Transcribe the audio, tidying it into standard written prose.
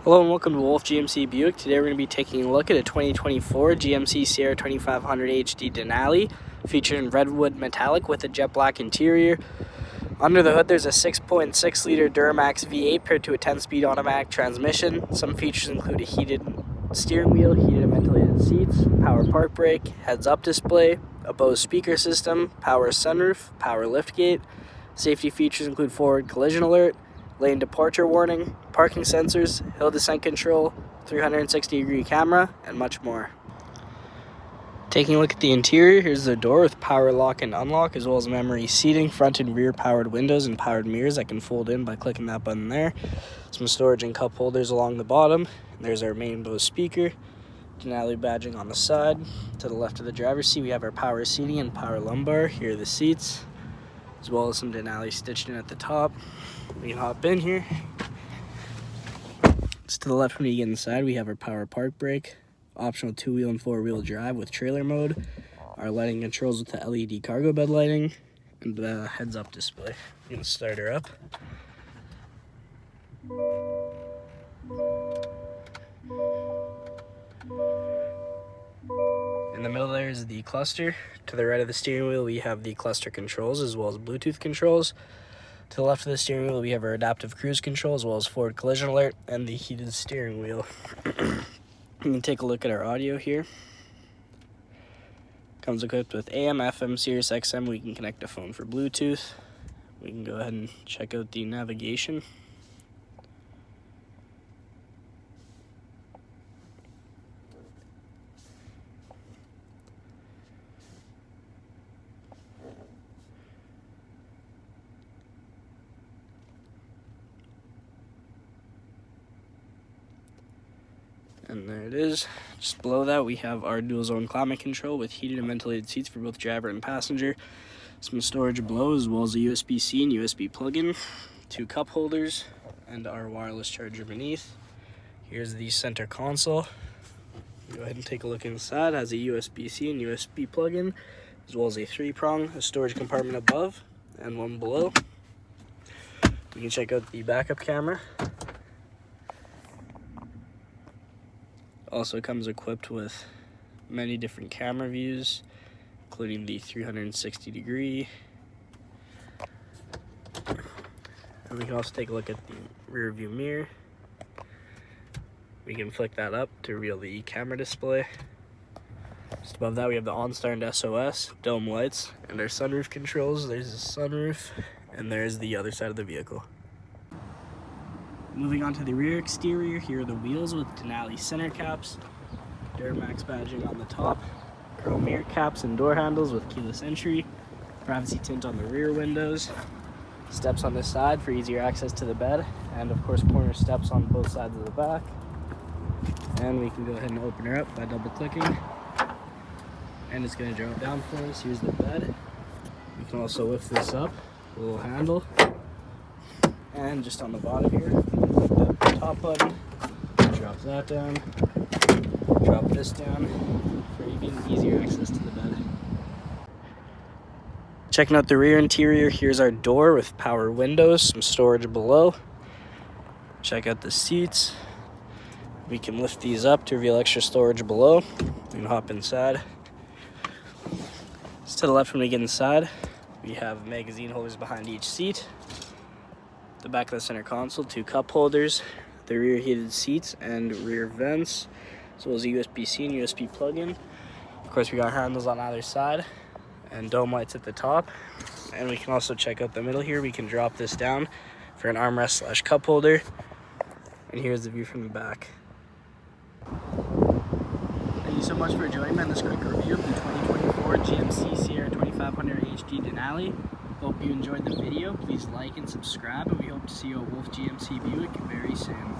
Hello and welcome to Wolfe GMC Buick. Today we're going to be taking a look at a 2024 GMC Sierra 2500 HD Denali featured in redwood metallic with a jet black interior. Under the hood there's a 6.6 liter Duramax V8 paired to a 10-speed automatic transmission. Some features include a heated steering wheel, heated and ventilated seats, power park brake, heads-up display, a Bose speaker system, power sunroof, power liftgate. Safety features include forward collision alert, lane departure warning, parking sensors, hill descent control, 360-degree camera, and much more. Taking a look at the interior, here's the door with power lock and unlock, as well as memory seating, front and rear powered windows, and powered mirrors that can fold in by clicking that button there. Some storage and cup holders along the bottom. There's our main Bose speaker. Denali badging on the side. To the left of the driver's seat, we have our power seating and power lumbar. Here are the seats, as well as some Denali stitched in at the top. We can hop in here. Just to the left when you get inside, we have our power park brake, optional 2-wheel and 4-wheel drive with trailer mode, our lighting controls with the LED cargo bed lighting, and the heads-up display. You can start her up. In the middle there is the cluster. To the right of the steering wheel we have the cluster controls as well as Bluetooth controls. To the left of the steering wheel we have our adaptive cruise control as well as forward collision alert and the heated steering wheel. You can take a look at our audio here. Comes equipped with AM, FM, Sirius XM. We can connect a phone for Bluetooth. We can go ahead and check out the navigation. And there it is. Just below that we have our dual zone climate control with heated and ventilated seats for both driver and passenger. Some storage below as well as a USB-C and USB plug-in, 2 cup holders, and our wireless charger beneath. Here's the center console. Go ahead and take a look inside. It has a USB-C and USB plug-in, as well as a 3-prong, a storage compartment above and one below. We can check out the backup camera. Also comes equipped with many different camera views, including the 360-degree. And we can also take a look at the rear view mirror. We can flick that up to reveal the camera display. Just above that we have the OnStar and SOS, dome lights, and our sunroof controls. There's the sunroof, and there's the other side of the vehicle. Moving on to the rear exterior, here are the wheels with Denali center caps, Duramax badging on the top, chrome mirror caps and door handles with keyless entry, privacy tint on the rear windows, steps on this side for easier access to the bed, and of course corner steps on both sides of the back. And we can go ahead and open her up by double clicking, and it's going to drop down for us. Here's the bed. We can also lift this up, a little handle, and just on the bottom here, the top button, drop that down, drop this down for even easier access to the bed. Checking out the rear interior, here's our door with power windows, some storage below. Check out the seats. We can lift these up to reveal extra storage below. We can hop inside. Just to the left when we get inside, we have magazine holders behind each seat. The back of the center console, 2 cup holders, the rear heated seats and rear vents, as well as a USB-C and USB plug-in. Of course, we got handles on either side and dome lights at the top. And we can also check out the middle here. We can drop this down for an armrest / cup holder. And here's the view from the back. Thank you so much for joining me on this quick review of the 2024 GMC Sierra 2500 HD Denali. Hope you enjoyed the video. Please like and subscribe, and we hope to see you at Wolfe GMC Buick very soon.